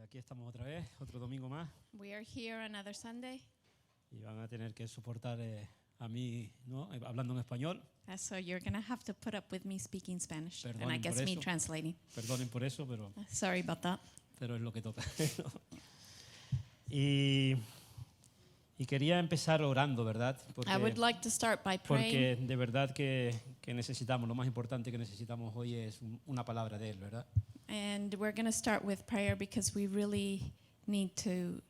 Aquí estamos otra vez, otro domingo más, We are here another Sunday, y van a tener que soportar a mí, ¿no? Hablando en español. so you're going to have to put up with me speaking Spanish, and I Perdonen guess por me eso. translating. Perdonen por eso, Sorry about that. pero es lo que toca. ¿no? Y quería empezar orando, ¿verdad? I would like to start by praying, Porque de verdad que necesitamos, lo más importante que necesitamos hoy es una palabra de Él, ¿verdad? and we're going to start with prayer because we really need to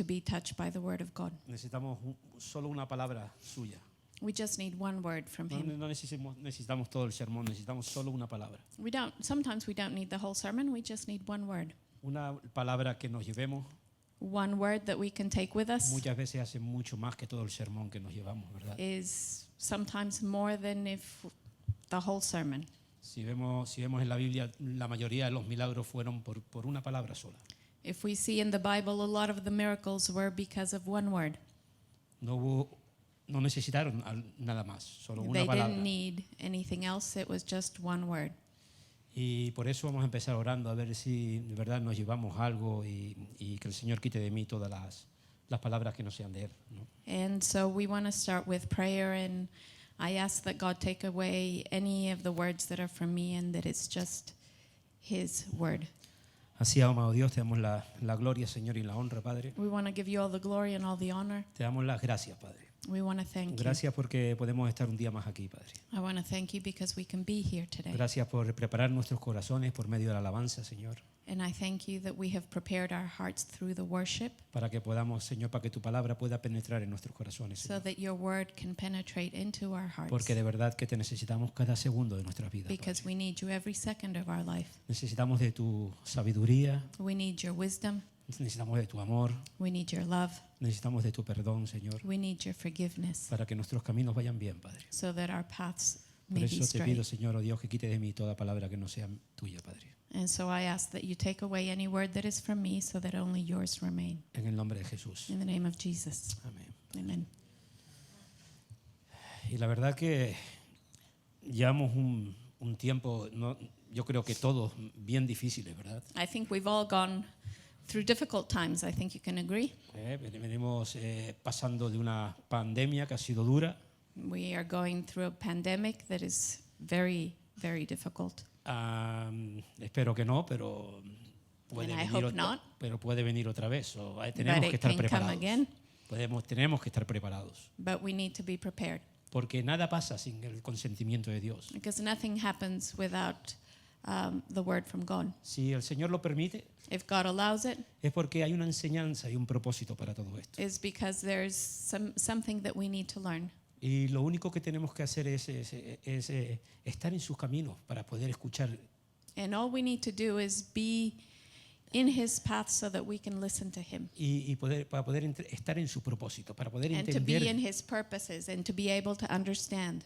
be touched by the word of God. Necesitamos solo una palabra suya. We just need one word from No, him. no necesitamos todo el sermón, necesitamos solo una palabra. Sometimes we don't need the whole sermon, we just need one word. Una palabra que nos llevemos. One word that we can take with us Muchas veces hace mucho más que todo el sermón que nos llevamos, ¿verdad? is sometimes more than if the whole sermon. Si vemos en la Biblia, la mayoría de los milagros fueron por una palabra sola. If we see in the Bible, a lot of the miracles were because of one word. No necesitaron nada más, solo una They palabra. didn't need anything else, it was just one word. Y por eso vamos a empezar orando a ver si de verdad nos llevamos algo y que el Señor quite de mí todas las palabras que no sean de Él, ¿no? And so we want to start with prayer, and I ask that God take away any of the words that are from me and that it's just His word. Así, amado Dios, te damos la gloria, Señor, y la honra, Padre. We want to give you all the glory and all the honor. Te damos las gracias, Padre. We want to thank you. Gracias porque podemos estar un día más aquí, Padre. I want to thank you because we can be here today. Gracias por preparar nuestros corazones por medio de la alabanza, Señor. And I thank you that we have prepared our hearts through the worship Para que podamos, Señor, para que tu palabra pueda penetrar en nuestros corazones, so Señor. that your word can penetrate into our hearts. Porque de verdad que te necesitamos cada segundo de nuestras vidas, Because Padre. we need you every second of our life. Necesitamos de tu sabiduría, We need your wisdom. necesitamos de tu amor, We need your love. necesitamos de tu perdón, Señor, We need your forgiveness para que nuestros caminos vayan bien, Padre. so that our paths Por may be eso te straight. pido, Señor, oh Dios, que quite de mí toda palabra que no sea tuya, Padre. And so I ask that you take away any word that is from me so that only yours remain. En el nombre de Jesús. In the name of Jesus. Amén. Amen. Y la verdad que llevamos un tiempo, yo creo que todos, bien difíciles, ¿verdad? I think we've all gone through difficult times. I think you can agree. Venimos pasando de una pandemia que ha sido dura. We are going through a pandemic that is very, very difficult. Espero que no, pero puede, And I venir hope not. pero puede venir otra vez. But Tenemos que it estar can come preparados. again. Tenemos que estar preparados. But we need to be prepared Porque nada pasa sin el consentimiento de Dios. because nothing happens without the word from God. Si el Señor lo permite, If God allows it, es porque hay una enseñanza y un propósito para todo esto. it's because there's something that we need to learn. Y lo único que tenemos que hacer es estar en sus caminos para poder escuchar. And all we need to do is be in His path so that we can listen to Him. Para poder estar en su propósito, para poder And to be in entender. His purposes and to be able to understand.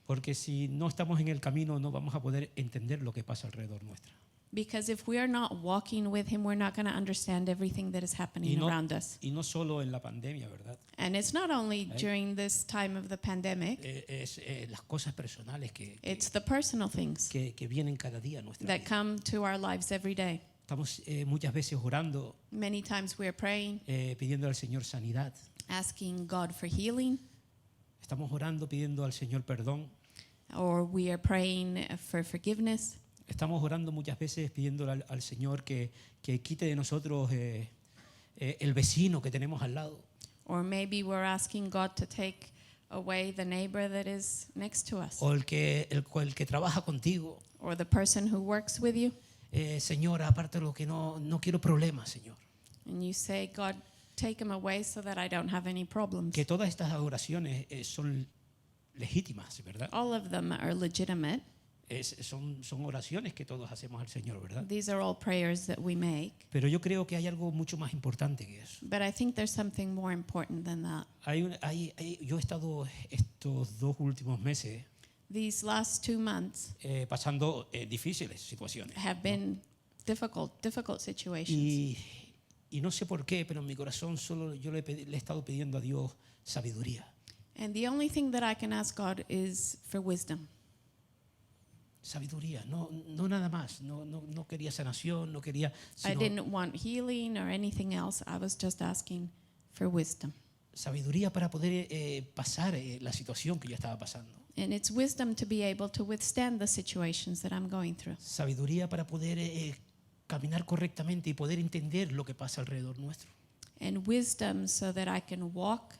Porque si no estamos en el camino, no vamos a poder entender lo que pasa alrededor nuestra. Because if we are not walking with Him, we're not going to understand everything that is happening around us. Y no solo en la pandemia, ¿verdad? And it's not only during this time of the pandemic, Es las cosas personales it's the personal things que vienen cada día a nuestra that vida. come to our lives every day. Estamos muchas veces orando, Many times we are praying, pidiendo al Señor sanidad. asking God for healing, Estamos orando, pidiendo al Señor perdón. or we are praying for forgiveness. Estamos orando muchas veces pidiéndole al Señor que quite de nosotros el vecino que tenemos al lado. Or maybe we're asking God to take away the neighbor that is next to us, O el que trabaja contigo. or the person who works with you. Señor, aparte de lo que no quiero problemas, Señor. And you say, God, take him away so that I don't have any problems. Que todas estas oraciones son legítimas, ¿verdad? All of them are legitimate. Son oraciones que todos hacemos al Señor, ¿verdad? These are all prayers that we make. Pero yo creo que hay algo mucho más importante que eso. But I think there's something more important than that. Yo he estado estos 2 últimos meses These last 2 months pasando difíciles situaciones. have been difficult situations. Y no sé por qué, pero en mi corazón solo yo le he estado pidiendo a Dios sabiduría. And the only thing that I can ask God is for wisdom. Sabiduría, no nada más. No quería sanación, no quería, I sino didn't want healing or anything else. I was just asking for wisdom. sabiduría para poder pasar la situación que yo estaba pasando. And it's wisdom to be able to withstand the situations that I'm going through. Sabiduría para poder caminar correctamente y poder entender lo que pasa alrededor nuestro. And wisdom so that I can walk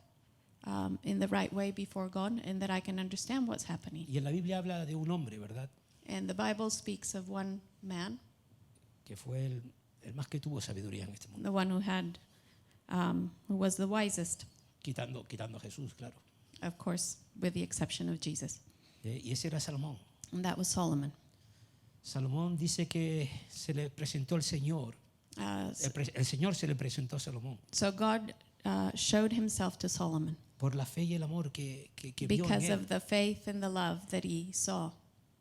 in the right way before God and that I can understand what's happening. Y en la Biblia habla de un hombre, ¿verdad? And the Bible speaks of one man, Que fue el más que tuvo sabiduría en este mundo. the one who was the wisest, Quitando a Jesús, claro. of course, with the exception of Jesus. Y ese era Salomón. And that was Solomon. Salomón dice que se le presentó el Señor. El Señor se le presentó a Salomón So God showed himself to Solomon por la fe y el amor que vio en because él. of the faith and the love that he saw.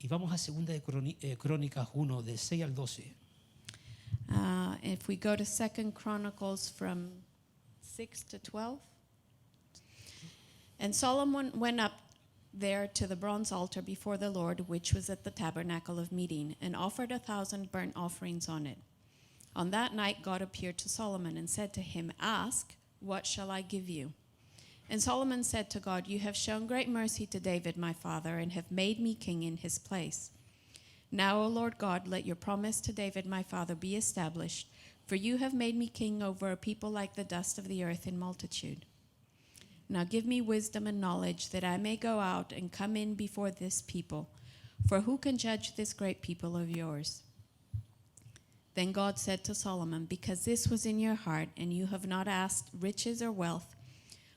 Y vamos a 2 de Crónicas 1, del 6 al 12. If we go to 2 Chronicles from 6 to 12. And Solomon went up there to the bronze altar before the Lord, which was at the tabernacle of meeting, and offered 1,000 burnt offerings on it. On that night God appeared to Solomon and said to him, "Ask, what shall I give you?" And Solomon said to God, "You have shown great mercy to David my father, and have made me king in his place. Now, O Lord God, let your promise to David my father be established, for you have made me king over a people like the dust of the earth in multitude. Now give me wisdom and knowledge, that I may go out and come in before this people. For who can judge this great people of yours?" Then God said to Solomon, "Because this was in your heart, and you have not asked riches or wealth,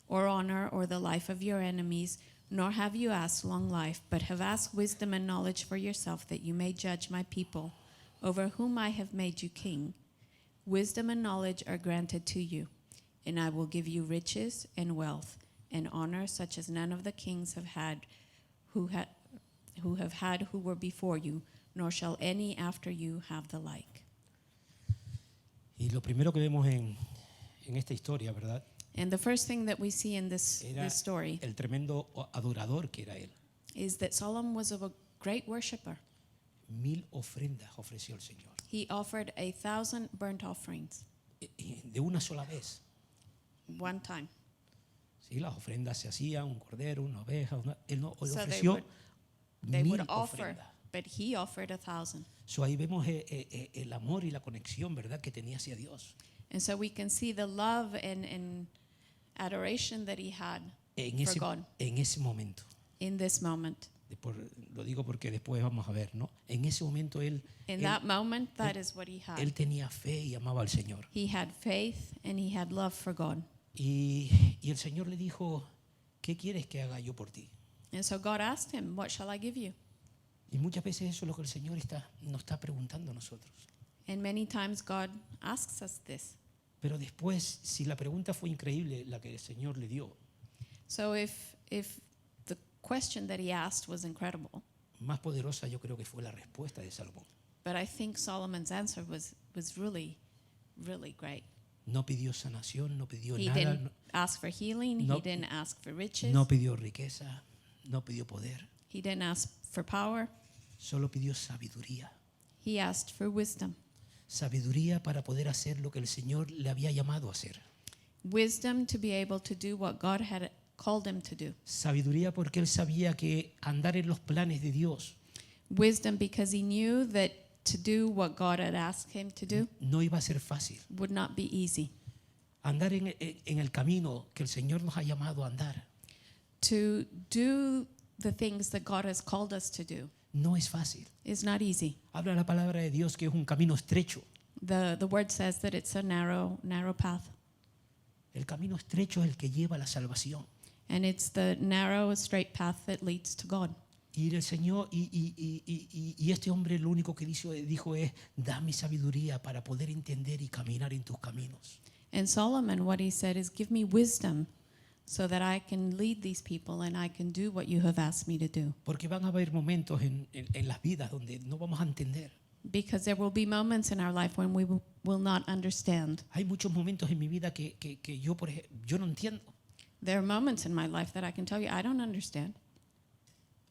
or honor, or the life of your enemies, nor have you asked long life, but have asked wisdom and knowledge for yourself, that you may judge my people, over whom I have made you king. Wisdom and knowledge are granted to you, and I will give you riches and wealth and honor, such as none of the kings have had who were before you, nor shall any after you have the like." Y lo primero que vemos en esta historia, ¿verdad? And the first thing that we see in this story El tremendo adorador que era él. is that Solomon was a great worshiper. 1000 ofrendas ofreció el Señor. He offered 1,000 burnt offerings De una sola vez. one time. Sí, las ofrendas se hacían, un cordero, una oveja. Él So ofreció They 1000 would offer, ofrendas. but he offered 1,000. So, ahí vemos el amor y la conexión, ¿verdad?, que tenía hacia Dios. And so we can see the love and adoration that he had En for God ese momento. in this moment. Lo digo porque después vamos a ver, ¿no? En ese momento In that moment, that is what he had. él tenía fe y amaba al Señor. He had faith and he had love for God. Y el Señor le dijo, ¿qué quieres que haga yo por ti? And so God asked him, "What shall I give you?" Y muchas veces eso es lo que el Señor nos está preguntando a nosotros. And many times God asks us this. Pero después, si la pregunta fue increíble, la que el Señor le dio, So if the question that he asked was incredible, más poderosa yo creo que fue la respuesta de Salomón. but I think Solomon's answer was really, really great. No pidió sanación, no pidió He nada, didn't ask for healing. No- He didn't ask for riches. no pidió riqueza, no pidió poder, He didn't ask for power. solo pidió sabiduría. He asked for wisdom. Sabiduría para poder hacer lo que el Señor le había llamado a hacer. Wisdom to be able to do what God had called him to do. Sabiduría porque él sabía que andar en los planes de Dios Wisdom because he knew that to do what God had asked him to do no iba a ser fácil. would not be easy. Andar en el camino que el Señor nos ha llamado a andar To do the things that God has called us to do no es fácil. is not easy. Habla la palabra de Dios que es un camino estrecho. The word says that it's a narrow path. El camino estrecho es el que lleva a la salvación. And it's the narrow, straight path that leads to God. Y el Señor y este hombre lo único que dijo es, dame sabiduría para poder entender y caminar en tus caminos. And Solomon, what he said is, "Give me wisdom so that I can lead these people and I can do what you have asked me to do." Porque van a haber momentos en las vidas donde no vamos a entender. Because there will be moments in our life when we will not understand. Hay muchos momentos en mi vida que yo, yo no entiendo. There are moments in my life that I can tell you I don't understand.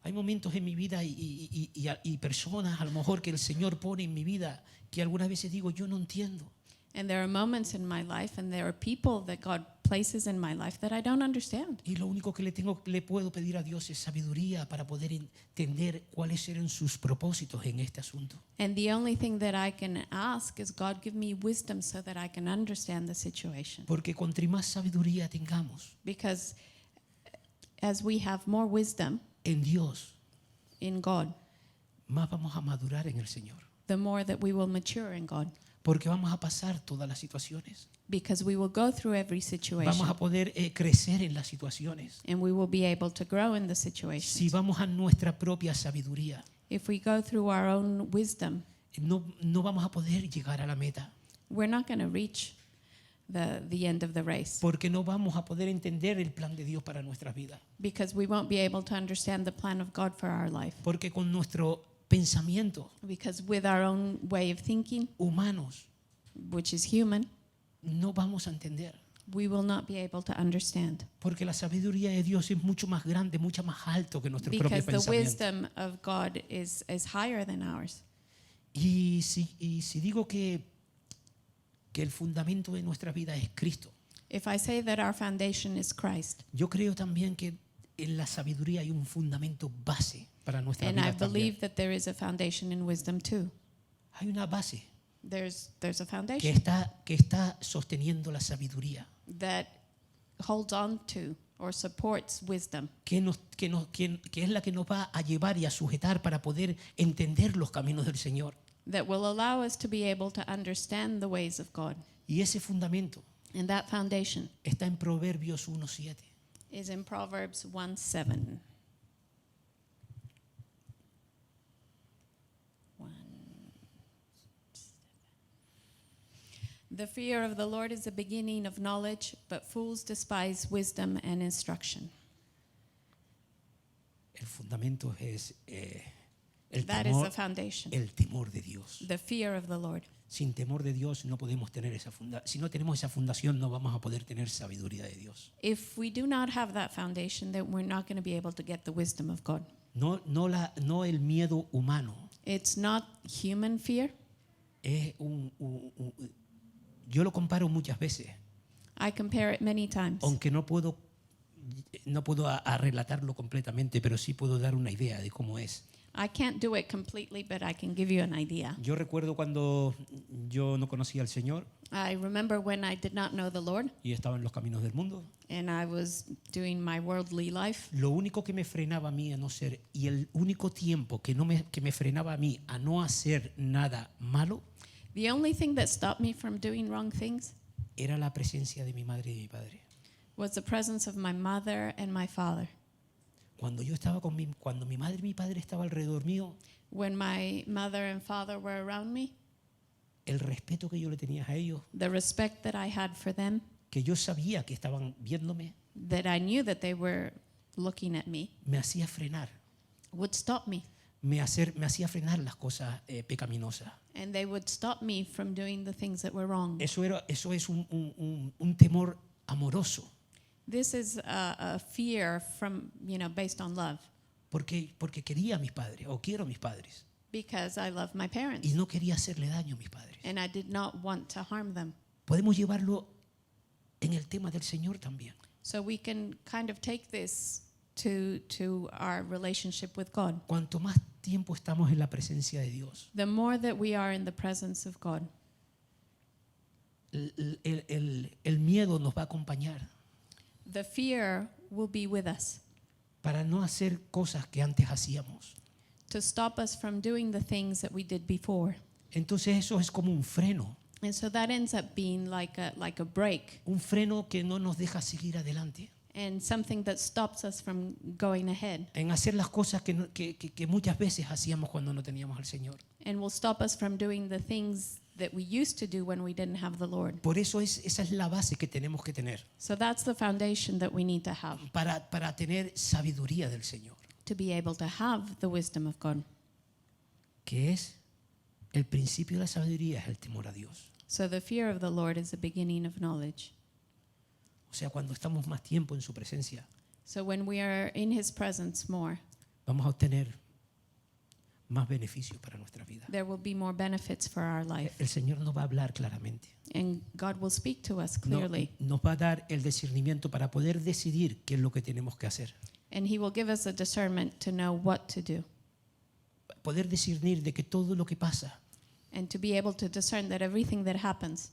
Hay momentos en mi vida y personas a lo mejor que el Señor pone en mi vida que algunas veces digo, yo no entiendo. And there are moments in my life and there are people that God places in my life that I don't understand. Y lo único que le puedo pedir a Dios es sabiduría para poder entender cuáles eran sus propósitos en este asunto. And the only thing that I can ask is, God, give me wisdom so that I can understand the situation. Porque cuanto más sabiduría tengamos Because as we have more wisdom en Dios, in God, más vamos a madurar en el Señor. the more that we will mature in God. Porque vamos a pasar todas las situaciones. Because we will go through every situation. Vamos a poder crecer en las situaciones. And we will be able to grow in the Si situations. vamos a nuestra propia sabiduría, If we go through our own wisdom, no vamos a poder llegar a la meta. we're not going to reach the end of the race. Porque no vamos a poder entender el plan de Dios para nuestras vidas. Because we won't be able to understand the plan of God for our life. Porque con nuestro pensamiento Because with our own way of thinking, humanos which is human, no vamos a entender. we will not be able to understand. Porque la sabiduría de Dios es mucho más grande, mucho más alto que nuestro propio Because the pensamiento. wisdom of God is higher than ours. Y si digo que el fundamento de nuestra vida es Cristo, If I say that our foundation is Christ, yo creo también que en la sabiduría hay un fundamento base para nuestra and I vida también. believe that there is a foundation in wisdom too. Hay una base There's a que foundation está sosteniendo la sabiduría, that holds on to or supports wisdom, que es la que nos va a llevar y a sujetar para poder entender los caminos del Señor. that will allow us to be able to understand the ways of God. Y ese fundamento And that foundation está en Proverbios 1:7. is in Proverbs 1:7. The fear of the Lord is the beginning of knowledge, but fools despise wisdom and instruction. El fundamento es el That is the temor, foundation. el temor de Dios. The fear of the Lord. Sin temor de Dios no podemos tener esa fundación. Si no tenemos esa fundación no vamos a poder tener sabiduría de Dios. If we do not have that foundation, then we're not going to be able to get the wisdom of God. No el miedo humano. It's not human fear. Es yo lo comparo muchas veces, I compare it many times. aunque no puedo a relatarlo completamente, pero sí puedo dar una idea de cómo es. I can't do it completely, but I can give you an idea. Yo recuerdo cuando yo no conocía al Señor I remember when I did not know the Lord y estaba en los caminos del mundo. and I was doing my worldly life. Lo único que me frenaba a mí a no ser, y el único tiempo que me frenaba a mí a no hacer nada malo, The only thing that stopped me from doing wrong things era la presencia de mi madre y de mi padre. was the presence of my mother and my father. Cuando mi madre y mi padre estaban alrededor mío, When my mother and father were around me, el respeto que yo le tenía a ellos, the respect that I had for them, que yo sabía que estaban viéndome, that I knew that they were looking at me, me hacía frenar. would stop me. Me hacía frenar las cosas pecaminosas. And they would stop me from doing the things that were wrong. Eso es un temor amoroso, This is a fear from, based on love, porque quería a mis padres, o quiero a mis padres, because I love my parents y no quería hacerle daño a mis padres. and I did not want to harm them. Podemos llevarlo en el tema del Señor también. So we can kind of take this to our relationship with God. Cuanto más tiempo estamos en la presencia de Dios, The more that we are in the presence of God, el miedo nos va a acompañar the fear will be with us para no hacer cosas que antes hacíamos. to stop us from doing the things that we did before. Entonces eso es como un freno, And so that ends up being like a brake un freno que no nos deja seguir adelante, and something that stops us from going ahead en hacer las cosas que muchas veces hacíamos cuando no teníamos al Señor. and will stop us from doing the things that we used to do when we didn't have the Lord. Por eso esa es la base que tenemos que tener So that's the foundation that we need to have para tener sabiduría del Señor, to be able to have the wisdom of God. que es el principio de la sabiduría, es el temor a Dios. So the fear of the Lord is the beginning of knowledge. O sea, cuando estamos más tiempo en su presencia, So when we are in His presence more, vamos a obtener más beneficios para nuestra vida. There will be more benefits for our life. El Señor nos va a hablar claramente. And God will speak to us No- clearly. nos va a dar el discernimiento para poder decidir qué es lo que tenemos que hacer. And He will give us a discernment to know what to do. Poder discernir de que todo lo que pasa And to be able to discern that everything that happens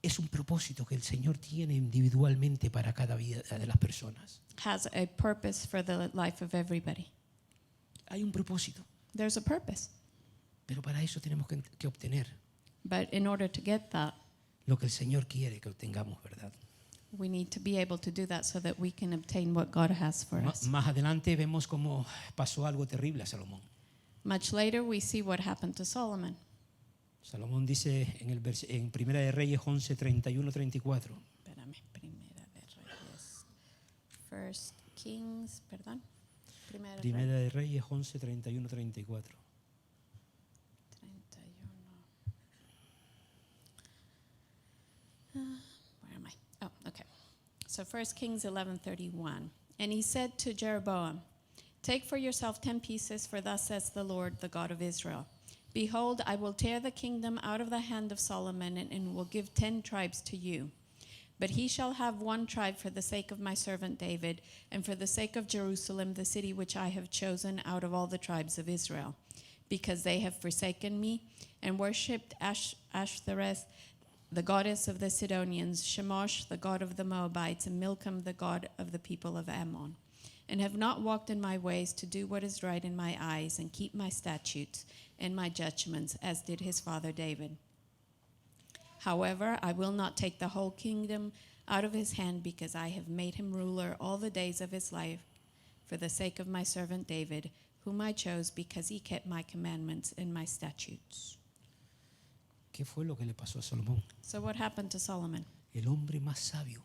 es un propósito que el Señor tiene individualmente para cada vida de las personas. has a purpose for the life of everybody. Hay un propósito, There's a purpose. pero para eso tenemos que obtener But in order to get that, lo que el Señor quiere que obtengamos, ¿verdad? we need to be able to do that so that we can obtain what God has for us. Más adelante vemos cómo pasó algo terrible a Salomón. Much later, we see what happened to Solomon. Salomón dice en Primera de Reyes 11, 31, 34. Espérame, Primera de Reyes. First Kings, perdón. Primera de Primera de Reyes 11, 31, 34. 31. Where am I? Oh, okay. So 1 Kings 11:31. And he said to Jeroboam, "Take for yourself 10 pieces, for thus says the Lord, the God of Israel. Behold, I will tear the kingdom out of the hand of Solomon, and will give 10 tribes to you. But he shall have 1 tribe for the sake of my servant David, and for the sake of Jerusalem, the city which I have chosen out of all the tribes of Israel. Because they have forsaken me, and worshipped Ashtoreth, the goddess of the Sidonians, Chemosh, the god of the Moabites, and Milcom, the god of the people of Ammon, and have not walked in my ways to do what is right in my eyes, and keep my statutes and my judgments, as did his father David. However, I will not take the whole kingdom out of his hand, because I have made him ruler all the days of his life, for the sake of my servant David, whom I chose, because he kept my commandments and my statutes." ¿Qué fue lo que le pasó a Salomón? So what happened to Solomon? El hombre más sabio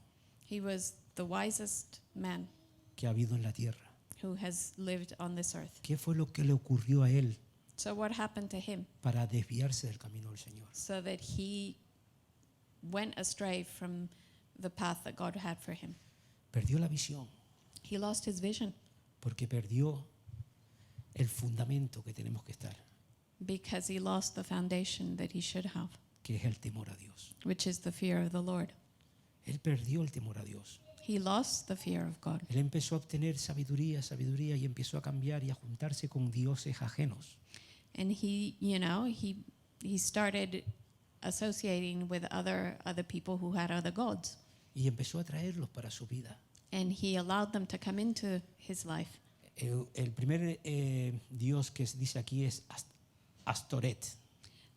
He was the wisest man que ha habido en la tierra. who has lived on this earth. ¿Qué fue lo que le ocurrió a él So what happened to him? para desviarse del camino del Señor? So that he went astray from the path that God had for him. Perdió la visión He lost his vision porque perdió el fundamento que tenemos que estar, because he lost the foundation that he should have, que es el temor a Dios. which is the fear of the Lord. Él perdió el temor a Dios. He lost the fear of God. Él empezó a obtener sabiduría y empezó a cambiar y a juntarse con dioses ajenos. And he started associating with other people who had other gods. Y empezó a traerlos para su vida. And he allowed them to come into his life. El primer dios que dice aquí es Astoret.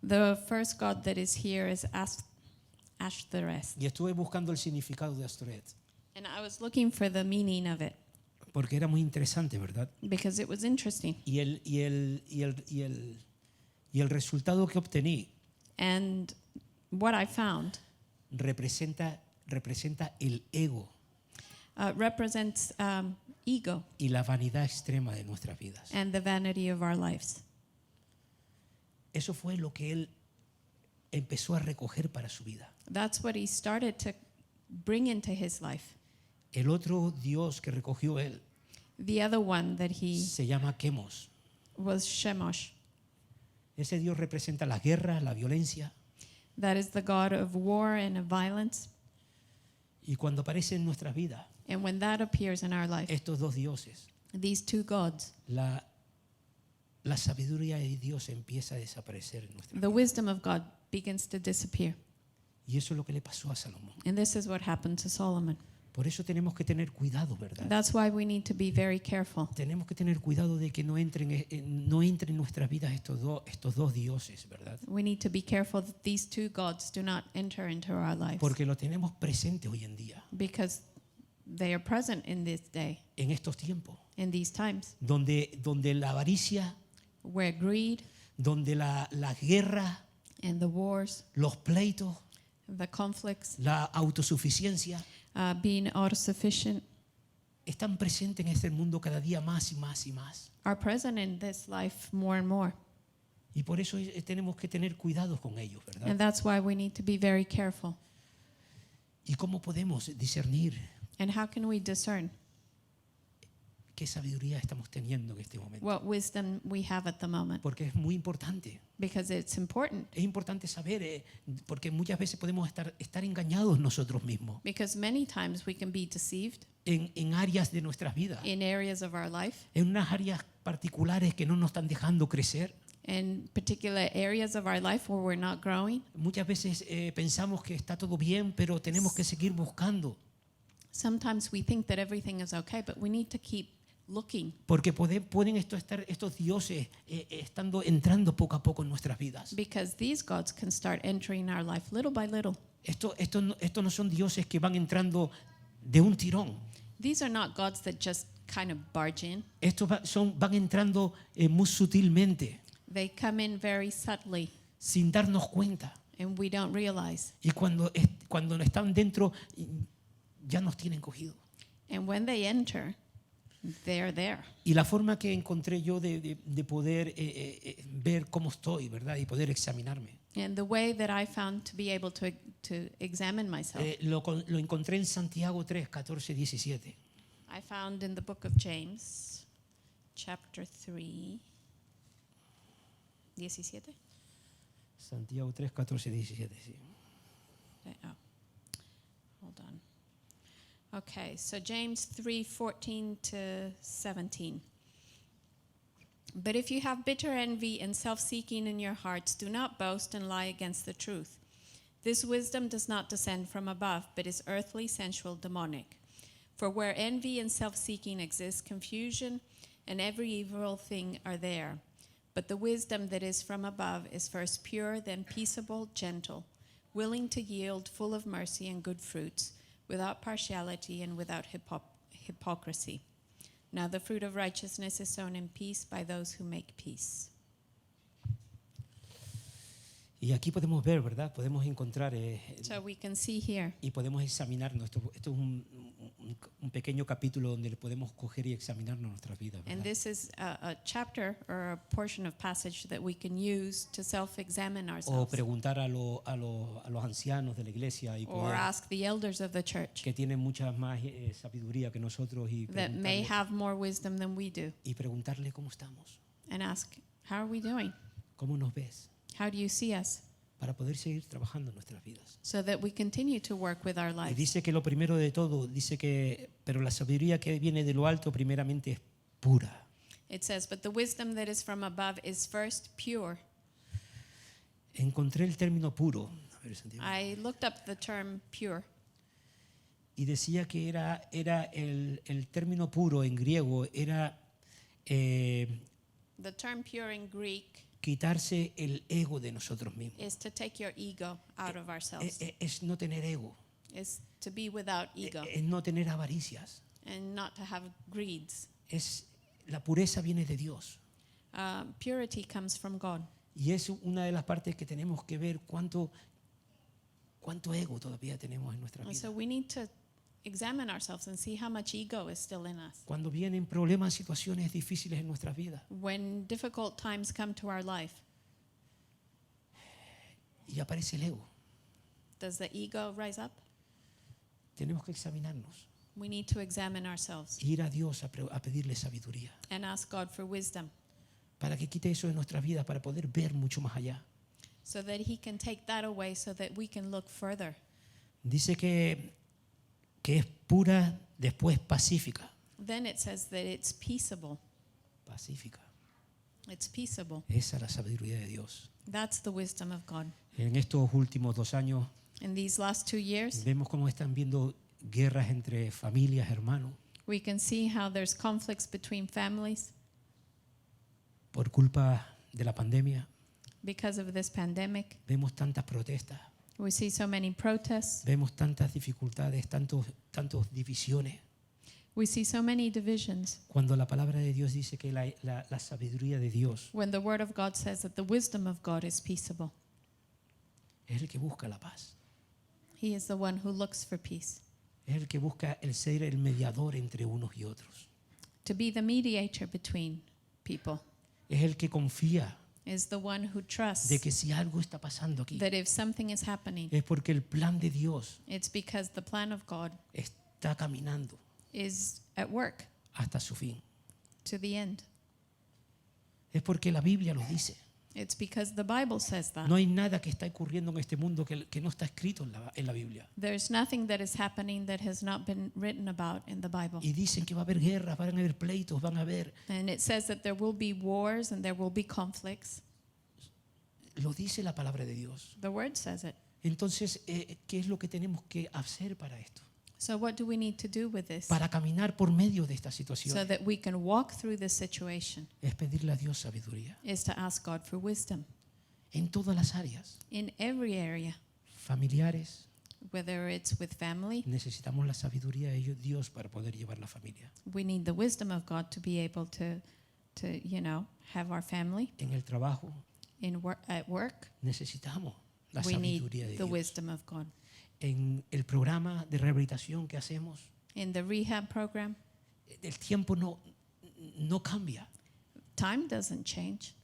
The first god that is here is Ashtoreth. Y estuve buscando el significado de Astoret, And I was looking for the meaning of it porque era muy interesante, ¿verdad? because it was interesting. Y el resultado que obtení And what I found representa el ego represents ego y la vanidad extrema de nuestras vidas. and the vanity of our lives. Eso fue lo que él empezó a recoger para su vida. That's what he started to bring into his life. El otro dios que recogió él The other one that he se llama Chemos. was Chemosh. Ese dios representa la guerra, la violencia. That is the god of war and of violence. Y cuando aparece en nuestras vidas And when that appears in our life, estos dos dioses, these two gods, la sabiduría de Dios empieza a desaparecer en nuestra the vida. wisdom of God begins to disappear. Y eso es lo que le pasó a Salomón. And this is what happened to Solomon. Por eso tenemos que tener cuidado, ¿verdad? That's why we need to be very careful. Tenemos que tener cuidado de que no entren en nuestras vidas estos dos dioses, ¿verdad? We need to be careful that these two gods do not enter into our lives, Porque lo tenemos presente hoy en día, because they are present in this day, en estos tiempos, in these times, donde la avaricia, where greed donde la guerra, and the wars, los pleitos, the conflicts, la autosuficiencia, being autosufficient, están presentes en este mundo cada día más y más y más. are present in this life more and more. Y por eso tenemos que tener cuidado con ellos, ¿verdad? And that's why we need to be very careful. ¿Y cómo podemos discernir And how can we discern qué sabiduría estamos teniendo en este momento. what wisdom we have at the moment, Porque es muy importante. because it's important. Es importante saber, porque muchas veces podemos estar engañados nosotros mismos Because many times we can be deceived en áreas de nuestras vidas, in areas of our life, en unas áreas particulares que no nos están dejando crecer. in particular areas of our life where we're not growing. Muchas veces pensamos que está todo bien, pero tenemos que seguir buscando, Sometimes we think that everything is okay, but we need to keep looking, porque pueden estos dioses entrando poco a poco en nuestras vidas. because these gods can start entering our life little by little. Estos no son dioses que van entrando de un tirón. These are not gods that just kind of barge in. Estos van entrando muy sutilmente, They come in very subtly, sin darnos cuenta. and we don't realize. Y cuando están dentro, ya nos tienen cogido. And when they enter, they're there. Y la forma que encontré yo de poder ver cómo estoy, ¿verdad? Y poder examinarme, And the way that I found to be able to examine myself, lo encontré en Santiago 3, 14, 17. I found in the book of James, chapter 3, 17. Santiago 3, 14, 17, sí. Oh, hold on. Okay, so James 3:14 to 17. But if you have bitter envy and self-seeking in your hearts, do not boast and lie against the truth. This wisdom does not descend from above, but is earthly, sensual, demonic. For where envy and self-seeking exist, confusion and every evil thing are there. But the wisdom that is from above is first pure, then peaceable, gentle, willing to yield, full of mercy and good fruits, without partiality and without hypocrisy. Now the fruit of righteousness is sown in peace by those who make peace. Y aquí podemos ver, ¿verdad? Podemos encontrar So we can see here, y podemos examinarnos. Esto es un pequeño capítulo donde podemos coger y examinarnos nuestras vidas, and ¿verdad? this is a chapter or a portion of passage that we can use to self-examine O ourselves, preguntar a los ancianos de la iglesia y or poder, ask the elders of the church que tienen mucha más sabiduría que nosotros that may have more wisdom than we do, y preguntarle cómo estamos, and ask, how are we doing? cómo nos ves, How do you see us? para poder seguir trabajando en nuestras vidas. So that we continue to work with our Y lives. dice que lo primero de todo, pero la sabiduría que viene de lo alto primeramente es pura. It says, but the wisdom that is from above is first pure. Encontré el término puro, a ver, Santiago, I looked up the term pure, y decía que era el término puro en griego era the term pure in Greek quitarse el ego de nosotros mismos. is to take your ego out of ourselves, Es no tener ego, is to be without ego es no tener avaricias. and not to have greeds. La pureza viene de Dios. Purity comes from God. Y es una de las partes que tenemos que ver cuánto ego todavía tenemos en nuestra And vida. so we need to examine ourselves and see how much ego is still in us. Cuando vienen problemas, situaciones difíciles en nuestras vidas When difficult times come to our life, y aparece el ego, does the ego rise up? tenemos que examinarnos, We need to examine ourselves ir a Dios a pedirle sabiduría and ask God for wisdom para que quite eso de nuestras vidas, para poder ver mucho más allá. so that He can take that away so that we can look further. Dice que es pura, después pacífica. Then it says that it's peaceable. Pacífica. It's peaceable. Esa es la sabiduría de Dios. That's the wisdom of God. En estos últimos 2 años In these last 2 years, vemos cómo están viendo guerras entre familias, hermanos, we can see how there's conflicts between families por culpa de la pandemia. because of this pandemic. Vemos tantas protestas, We see so many protests. vemos tantas dificultades, tantas divisiones. We see so many divisions Cuando la palabra de Dios dice que la sabiduría de Dios when the Word of God says that the wisdom of God is peaceable. es el que busca la paz, He is the one who looks for peace, es el que busca el ser el mediador entre unos y otros, to be the mediator between people, es el que confía is the one who trusts de que si algo está pasando aquí that if something is happening, es porque el plan de Dios it's because the plan of God está caminando is at work hasta su fin. to the end. Es porque la Biblia lo dice. It's because the Bible says that. No hay nada que está ocurriendo en este mundo que no está escrito en la Biblia. There's nothing that is happening that has not been written about in the Bible. Y dicen que va a haber guerras, van a haber pleitos, van a haber. And it says that there will be wars and there will be conflicts. Lo dice la palabra de Dios. The word says it. Entonces, ¿qué es lo que tenemos que hacer para esto? So what do we need to do with this? Para caminar por medio de esta So situación. that we can walk through this situation Es pedirle a Dios sabiduría. is to ask God for wisdom En todas las áreas. in every area, Familiares. whether it's with family. Necesitamos la sabiduría de Dios para poder llevar la familia. We need the wisdom of God to be able to have our family En el trabajo at work. necesitamos la We need sabiduría de the Dios. wisdom of God. En el programa de rehabilitación que hacemos, In the rehab program, el tiempo no cambia. time doesn't change.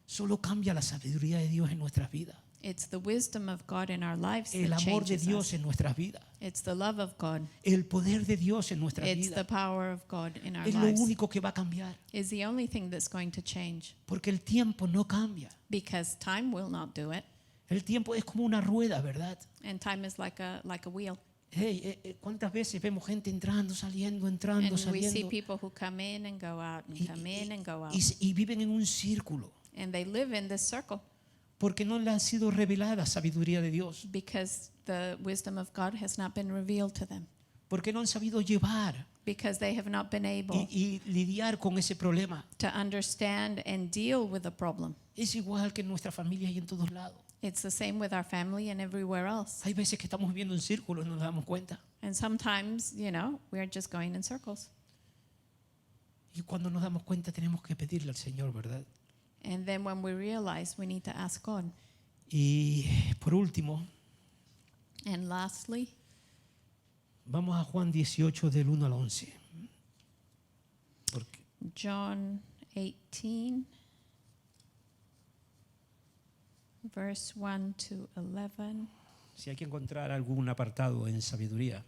Solo cambia la sabiduría de Dios en nuestras vidas. It's the wisdom of God in our lives El that amor de changes Dios us. en nuestras vidas. It's the love of God. El poder de Dios en nuestras It's the vidas. power of God in our Es lo lives. único que va a cambiar. Is the only thing that's going to change, Porque el tiempo no cambia. because time will not do it, El tiempo es como una rueda, ¿verdad? and time is like a wheel. Hey, ¿cuántas veces vemos gente entrando, saliendo, entrando, And we see saliendo? people who come in and go out and Y, come in and go out, y viven en un círculo. and they live in this circle Porque no le ha sido revelada sabiduría de Dios. because the wisdom of God has not been revealed to them, Porque no han sabido llevar because they have not been able y lidiar con ese problema. to understand and deal with the problem. Es igual que en nuestra familia y en todos lados. It's the same with our family and everywhere else. Hay veces que estamos viviendo en círculos y no nos damos cuenta. And sometimes, we're just going in circles. Y cuando nos damos cuenta tenemos que pedirle al Señor, ¿verdad? And then when we realize, we need to ask God. Y por último, And lastly, vamos a Juan 18 del 1 al 11. Porque John 18, verse 1 to 11. si hay que encontrar algún apartado en sabiduría,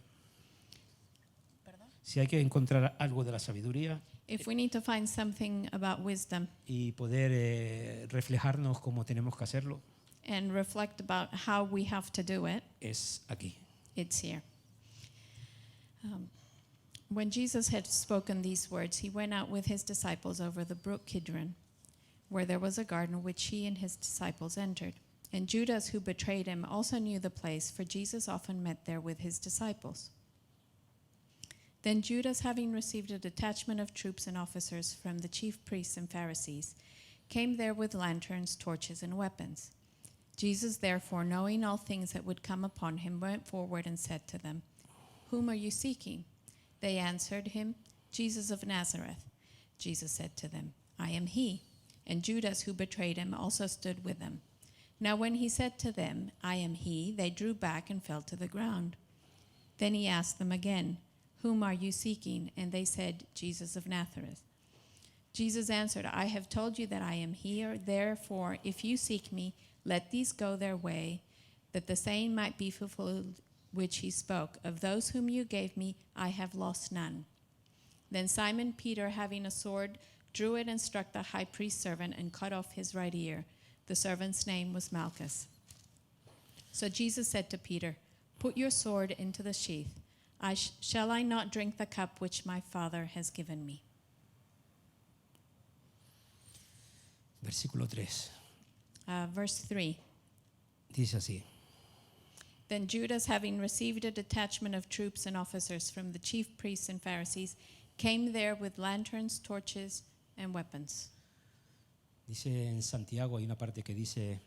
si hay que encontrar algo de la sabiduría If we need to find something about wisdom y poder reflejarnos como tenemos que hacerlo, and reflect about how we have to do it, es aquí. it's here. When Jesus had spoken these words, he went out with his disciples over the brook Kidron, where there was a garden which he and his disciples entered. And Judas, who betrayed him, also knew the place, for Jesus often met there with his disciples. Then Judas, having received a detachment of troops and officers from the chief priests and Pharisees, came there with lanterns, torches, and weapons. Jesus, therefore, knowing all things that would come upon him, went forward and said to them, "Whom are you seeking?" They answered him, "Jesus of Nazareth." Jesus said to them, "I am he." And Judas, who betrayed him, also stood with them. Now when he said to them, "I am he," they drew back and fell to the ground. Then he asked them again, "Whom are you seeking?" And they said, "Jesus of Nazareth." Jesus answered, "I have told you that I am here. Therefore, if you seek me, let these go their way, that the saying might be fulfilled which he spoke, of those whom you gave me, I have lost none." Then Simon Peter, having a sword, drew it and struck the high priest's servant and cut off his right ear. The servant's name was Malchus. So Jesus said to Peter, "Put your sword into the sheath. Shall I not drink the cup which my Father has given me?" Versículo 3. Verse 3. Dice así. Then Judas, having received a detachment of troops and officers from the chief priests and Pharisees, came there with lanterns, torches, and weapons. Dice en Santiago, hay una parte que dice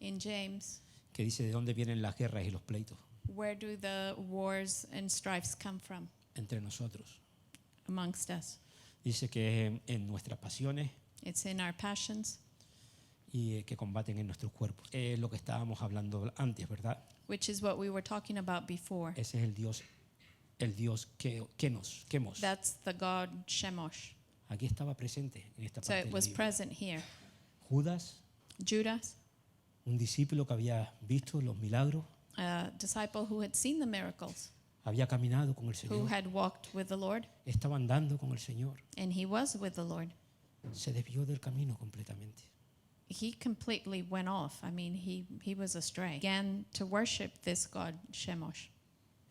In James, de dónde vienen las guerras y los pleitos where do the wars and strifes come from entre nosotros. amongst us? Dice que en nuestras pasiones It's in our passions, y que combaten en nuestros cuerpos. Es lo que estábamos hablando antes, ¿verdad? which is what we were talking about before. Ese es el Dios que nos. That's the God Shemosh. Aquí estaba presente en esta So parte it de la was Biblia. present here. Judas, Judas, un discípulo que había visto los milagros, a disciple who had seen the miracles, había caminado con el who Señor, had walked with the Lord, estaba andando con el Señor, and he was with the Lord, se desvió del camino completamente. he completely went off. I mean, he was astray. Began to worship this god, Shemosh.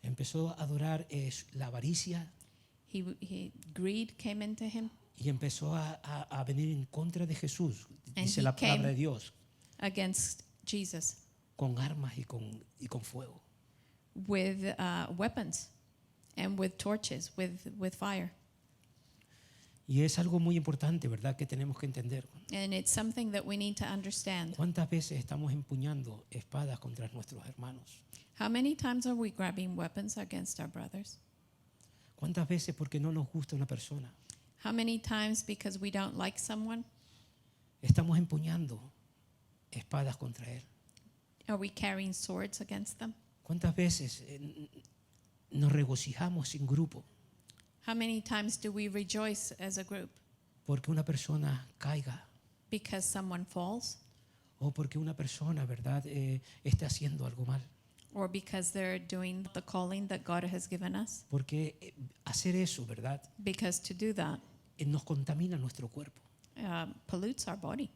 Empezó a adorar la avaricia Greed came into him y empezó a venir en contra de Jesús, And dice he la palabra came- de Dios, against Jesus con armas y con fuego. with weapons and with torches, with fire. Y es algo muy importante, ¿verdad?, que tenemos que entender. And it's something that we need to understand. ¿Cuántas veces estamos empuñando espadas contra nuestros hermanos? How many times are we grabbing weapons against our brothers? ¿Cuántas veces porque no nos gusta una persona How many times because we don't like someone estamos empuñando espadas contra él? are we carrying swords against them? ¿Cuántas veces nos regocijamos en grupo How many times do we rejoice as a group porque una persona caiga because someone falls o porque una persona, ¿verdad?, esté haciendo algo mal? or because they're doing the calling that God has given us? Porque hacer eso, ¿verdad?, Because to do that nos contamina nuestro cuerpo. pollutes our body.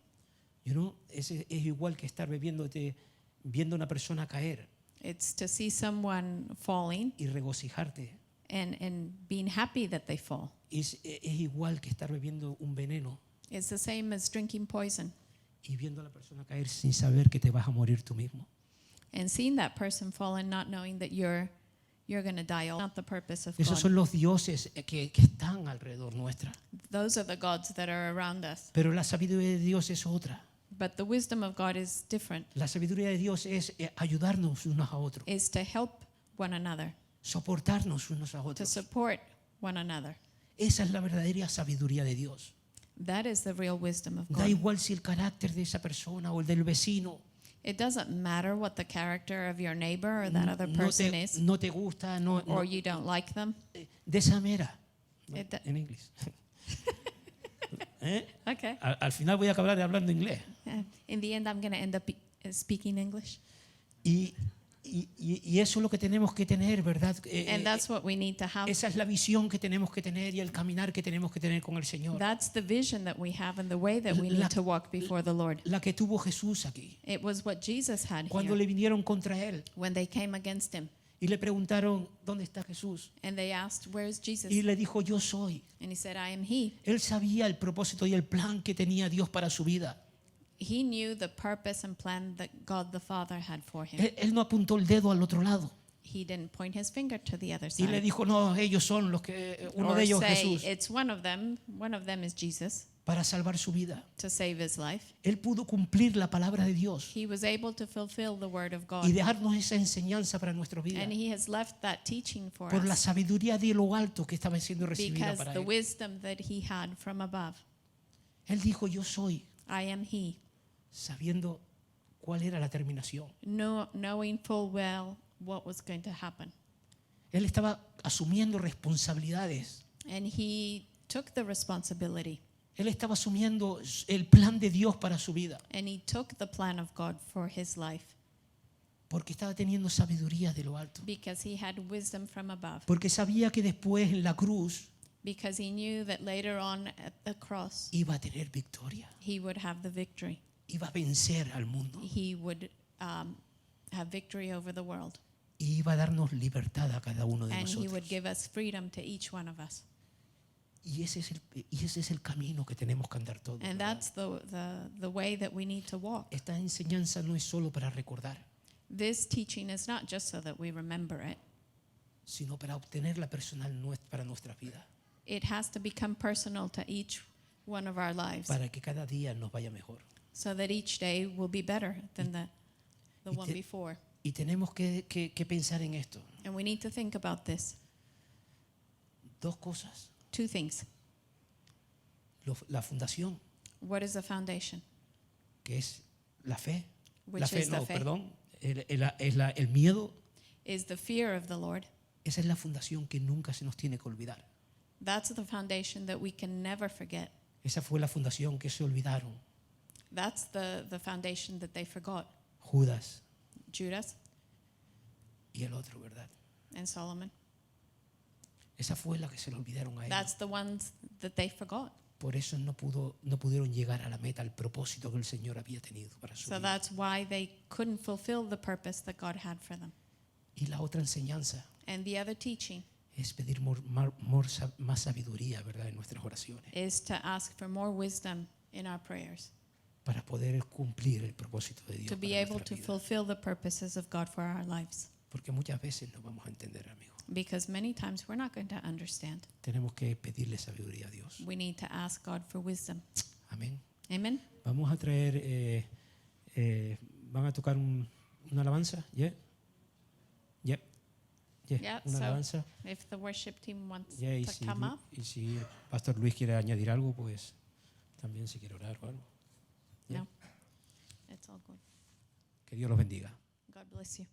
You know, es igual que estar viendo a una persona caer It's to see someone falling y regocijarte. and being happy that they fall. Es igual que estar bebiendo un veneno It's the same as drinking poison y viendo a la persona caer sin saber que te vas a morir tú mismo. and seeing that person fall and not knowing that you're going to die. Not the purpose of Esos God. son los dioses que están alrededor nuestra. Those are the gods that are around us. Pero la sabiduría de Dios es otra. But the wisdom of God is different. La sabiduría de Dios es ayudarnos unos a otros, Is to help one another, soportarnos unos a to otros. support one another. Esa es la verdadera sabiduría de Dios. That is the real wisdom of Da God. igual si el carácter de esa persona o el del vecino It doesn't matter what the character of your neighbor or that other person is, no te gusta, or you don't like them. de esa manera. It do- En inglés. ¿Eh? Okay. Al final voy a acabar hablando inglés. In the end, I'm going to end up speaking English. Y eso es lo que tenemos que tener, ¿verdad? And that's what we need to have. Esa es la visión que tenemos que tener y el caminar que tenemos que tener con el Señor. That's the vision that we have and the way that we need to walk before the Lord. La que tuvo Jesús aquí. It was what Jesus had Cuando here le vinieron contra él when they came against him. y le preguntaron, ¿dónde está Jesús? And they asked, "Where is Jesus?" Y le dijo, yo soy. And he said, "I am he." Él sabía el propósito y el plan que tenía Dios para su vida. He knew the purpose and plan that God the Father had for him. Él no apuntó el dedo al otro lado He didn't point his finger to the other y le side. dijo, no, ellos son los que, uno Or de ellos say, Jesús, it's one of them. One of them is Jesus para salvar su vida. to save his life. Él pudo cumplir la palabra de Dios He was able to fulfill the word of God. y dejarnos esa enseñanza para nuestra vida And he has left that teaching for por la us sabiduría de lo alto que estaba siendo recibida because para the él. wisdom that he had from above. Él dijo, yo soy, I am he, sabiendo cuál era la terminación. knowing full well what was going to happen. Él estaba asumiendo responsabilidades. And he took the responsibility Él estaba asumiendo el plan de Dios para su vida, and he took the plan of God for his life porque estaba teniendo sabiduría de lo alto. because he had wisdom from above. Porque sabía que después en la cruz Because he knew that later on at the cross iba a tener victoria, he would have the victory. iba a vencer al mundo He would have victory over the world. y iba a darnos libertad a cada uno de And he would nosotros. give us freedom to each one of us. Y ese es el camino que tenemos que andar todos. And ¿verdad? that's the way that we need to walk. Esta enseñanza no es solo para recordar, This teaching is not just so that we remember it. sino para obtenerla personal para nuestra vida, It has to become personal to each one of our lives para que cada día nos vaya mejor. so that each day will be better than the y one te- before. Y tenemos que pensar en esto. And we need to think about this. Dos cosas. Two things. La fundación, What is the foundation? que es la fe. Which La fe, is the no, faith. perdón. El miedo. Is the fear of the Lord. Esa es la fundación que nunca se nos tiene que olvidar. That's the foundation that we can never forget. Esa fue la fundación que se olvidaron That's the foundation that they forgot. Judas Judas y el otro, ¿verdad? and Solomon. Esa fue la que se le olvidaron a ellos. That's the ones that they forgot. Por eso no pudieron llegar a la meta, al propósito que el Señor había tenido para su So vida. that's why they couldn't fulfill the purpose that God had for them. Y la otra enseñanza And the other teaching es pedir más sabiduría, ¿verdad?, en nuestras oraciones, is to ask for more wisdom in our prayers, para poder cumplir el propósito de Dios to be para able nuestra to vida. fulfill the purposes of God for our lives. Porque muchas veces no vamos a entender, amigos. Because many times we're not going to understand. Tenemos que pedirle sabiduría a Dios. We need to ask God for wisdom. Amén. Amen. Vamos a traer, van a tocar una alabanza, ¿yeah? Yeah. Yeah. Yeah, Una so alabanza. if the worship team wants Yeah, y to come up, si Pastor Luis quiere añadir algo, pues también si quiere orar o algo. Yeah. no, it's all good. Que Dios los bendiga. God bless you.